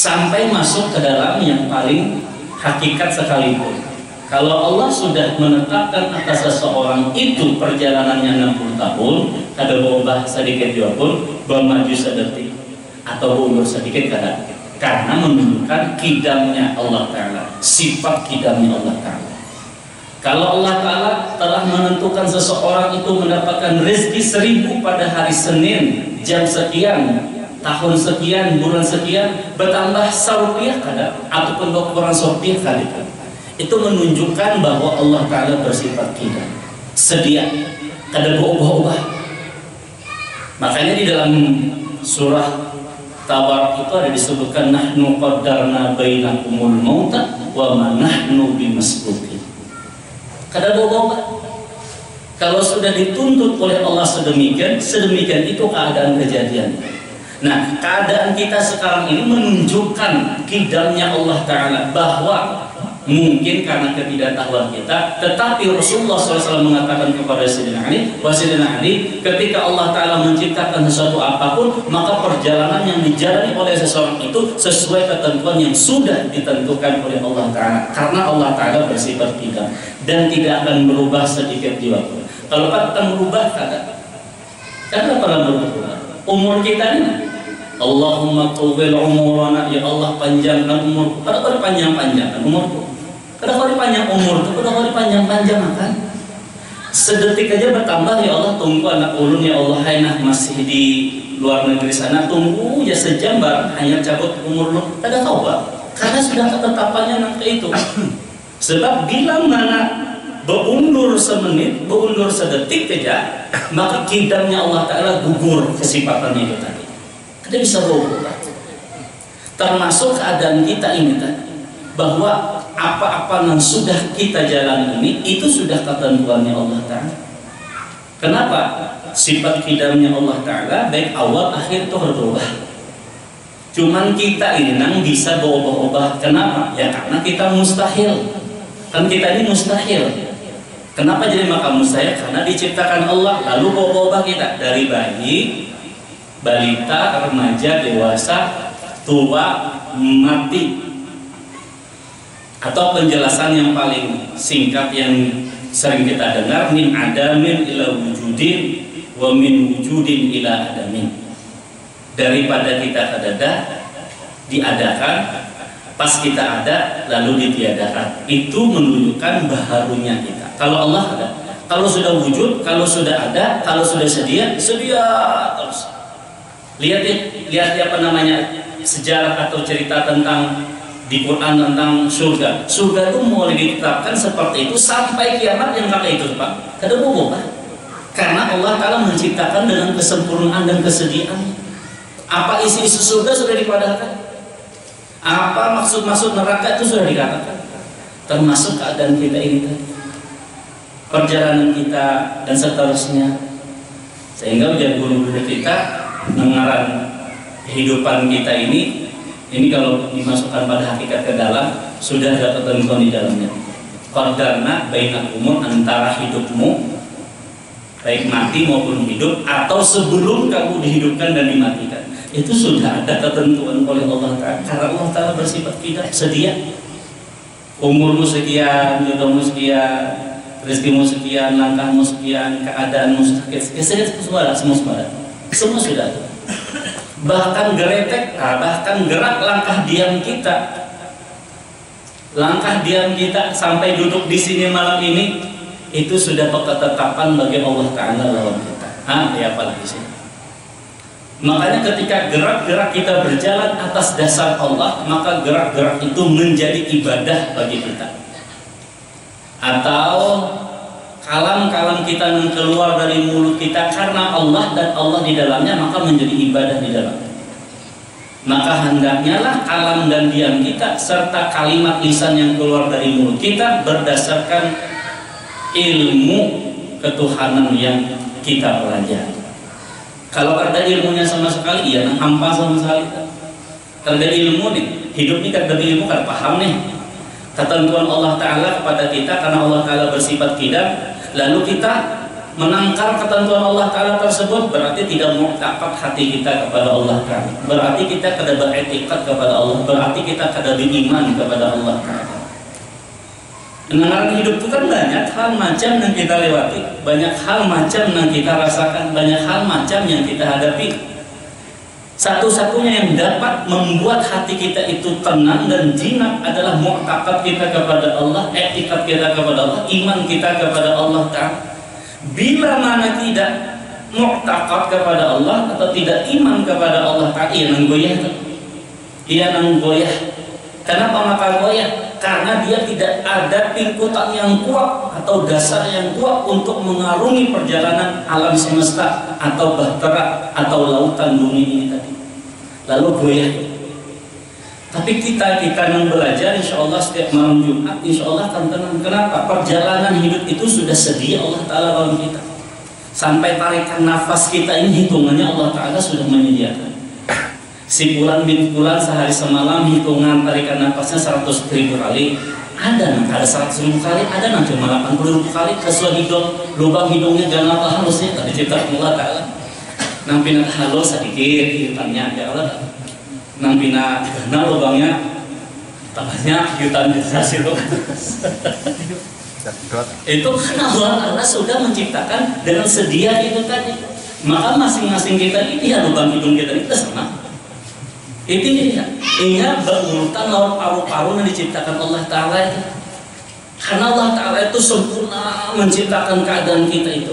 sampai masuk ke dalam yang paling hakikat sekalipun. Kalau Allah sudah menetapkan atas seseorang itu perjalanannya 60 tahun, ada berubah sedikit juga pun, bermaju sedetik atau berundur sedikit kadang, karena menunjukkan kidamnya Allah Ta'ala, sifat kidamnya Allah Ta'ala. Kalau Allah Ta'ala telah menentukan seseorang itu mendapatkan rezeki 1000 pada hari Senin jam sekian, tahun sekian, bulan sekian, bertambah Rp1 kadang, ataupun berkurang Rp1 kali, itu menunjukkan bahwa Allah Ta'ala bersifat kidam, sedia, kada berubah-ubah. Makanya di dalam surah Tabarak itu ada disebutkan nahnu qaddarna bainakumul mauta wa ma nahnu bimasbuqin. Kada berubah. Kalau sudah dituntut oleh Allah sedemikian itu keadaan kejadian. Nah, keadaan kita sekarang ini menunjukkan kidamnya Allah Ta'ala, bahwa mungkin karena ketidaktahuan kita, tetapi Rasulullah SAW mengatakan kepada Sayyidina Ali, ketika Allah Ta'ala menciptakan sesuatu apapun, maka perjalanan yang dijalani oleh seseorang itu sesuai ketentuan yang sudah ditentukan oleh Allah Ta'ala, karena Allah Ta'ala bersifat kidam dan tidak akan berubah sedikit juga pun. Kalau akan berubah, karena pernah berubah umur kita ini. Allahumma tuwil umurana, ya Allah panjangkan umur. Kada panjang-panjangkan umurku. Kada panjang umur itu, kada panjang-panjang kan. Sedetik aja bertambah, ya Allah tunggu anak ulun, ya Allah hainah masih di luar negeri sana, tunggu ya sejam barang hanya cabut umur lu. Kada tahu Pak. Karena sudah ketetapannya nanti itu. Sebab bila mana berundur semenit, berundur sedetik saja, maka kidamnya Allah Ta'ala gugur kesifatannya itu tadi. Kita bisa berubah. Termasuk keadaan kita ini tadi, bahwa apa-apa yang sudah kita jalani ini itu sudah ketentuannya Allah Ta'ala. Kenapa? Sifat kidamnya Allah Ta'ala baik awal akhir itu berubah. Cuman kita ini nang bisa berubah-ubah. Kenapa? Ya karena kita mustahil. Kan kita ini mustahil. Kenapa jadi maka mustahil? Karena diciptakan Allah lalu berubah kita dari bayi, balita, remaja, dewasa, tua, mati. Atau penjelasan yang paling singkat yang sering kita dengar, min adamin ila wujudin wa min wujudin ila adamin. Daripada kita ada, diadakan, pas kita ada lalu ditiadakan. Itu menunjukkan baharunya kita. Kalau Allah ada, kalau sudah wujud, kalau sudah ada, kalau sudah sedia terus. Lihat apa namanya sejarah atau cerita tentang di Quran tentang surga. Surga itu mulai ditetapkan seperti itu sampai kiamat yang kata itu Pak. Kada berubah. Karena Allah Ta'ala menciptakan dengan kesempurnaan dan kesediaan. Apa isi-isi surga sudah dipadahkan. Apa maksud-maksud neraka itu sudah dikatakan. Termasuk keadaan kita ini tadi, perjalanan kita dan seterusnya. Sehingga ujar guru-guru kita mengarang kehidupan kita ini kalau dimasukkan pada hakikat ke dalam, sudah ada ketentuan di dalamnya. Qadarna bainakum, antara hidupmu baik mati maupun hidup, atau sebelum kamu dihidupkan dan dimatikan, itu sudah ada ketentuan oleh Allah Ta'ala. Karena Allah Ta'ala bersifat tidak sedia. Umurmu sekian, jodohmu sekian, rezekimu sekian, langkahmu sekian, keadaanmu sekian, semua sudah ada. Bahkan bahkan gerak langkah diam kita sampai duduk di sini malam ini, itu sudah ketetapan bagi Allah Ta'ala lawan kita. Ya apalagi sih. Makanya ketika gerak-gerak kita berjalan atas dasar Allah, maka gerak-gerak itu menjadi ibadah bagi kita. Atau kalam-kalam kita yang keluar dari mulut kita karena Allah dan Allah di dalamnya, maka menjadi ibadah di dalamnya. Maka hendaknya lah kalam dan diam kita serta kalimat lisan yang keluar dari mulut kita berdasarkan ilmu ketuhanan yang kita pelajari. Kalau ada ilmunya sama sekali, ya hampa sama sekali. Kalau ada ilmu nih, hidup ini kan ada ilmu kan paham nih ketentuan Allah Ta'ala kepada kita, karena Allah Ta'ala bersifat kidam. Lalu kita menangkal ketentuan Allah Ta'ala tersebut berarti tidak mu'taqad hati kita kepada Allah Ta'ala, berarti kita kada beretikat kepada Allah, berarti kita kada beriman kepada Allah Ta'ala. Mengenal hidup itu kan banyak hal macam yang kita lewati, banyak hal macam yang kita rasakan, banyak hal macam yang kita hadapi. Satu-satunya yang dapat membuat hati kita itu tenang dan jinak adalah mu'taqad kita kepada Allah, etikat kita kepada Allah, iman kita kepada Allah Ta'ala. Bila mana tidak mu'taqad kepada Allah atau tidak iman kepada Allah Ta'ala, ia nanggoyah. Ia nanggoyah. Kenapa maka goyah? Karena dia tidak ada pingkutan yang kuat atau dasar yang kuat untuk mengarungi perjalanan alam semesta atau bahtera atau lautan bumi ini tadi. Lalu goyah. Tapi kita yang belajar insya Allah setiap malam Jumat insya Allah akan tenang. Kenapa? Perjalanan hidup itu sudah sedia Allah Ta'ala bagi kita. Sampai tarikan nafas kita ini hitungannya Allah Ta'ala sudah menyediakan. Si bulan bin bulan sehari semalam hitungan tarikan nafasnya 100.000 kali. Ada 100.000 kali, ada cuma 80.000 kali. Sesuai hidung, lubang hidungnya jangan apa halusnya tadi ciptaan Allah Ta'ala. Nampina halus sedikit hidupannya ya Allah. Nampina gana lubangnya tambahnya jutaan hasil itu. Itu karena Allah Ta'ala sudah menciptakan dengan sedia itu tadi. Maka masing-masing kita ini ya lubang hidung kita itu sama. Itu ya, ia berurutan lawan paru-paru yang diciptakan Allah Ta'ala itu. Karena Allah Ta'ala itu sempurna menciptakan keadaan kita itu.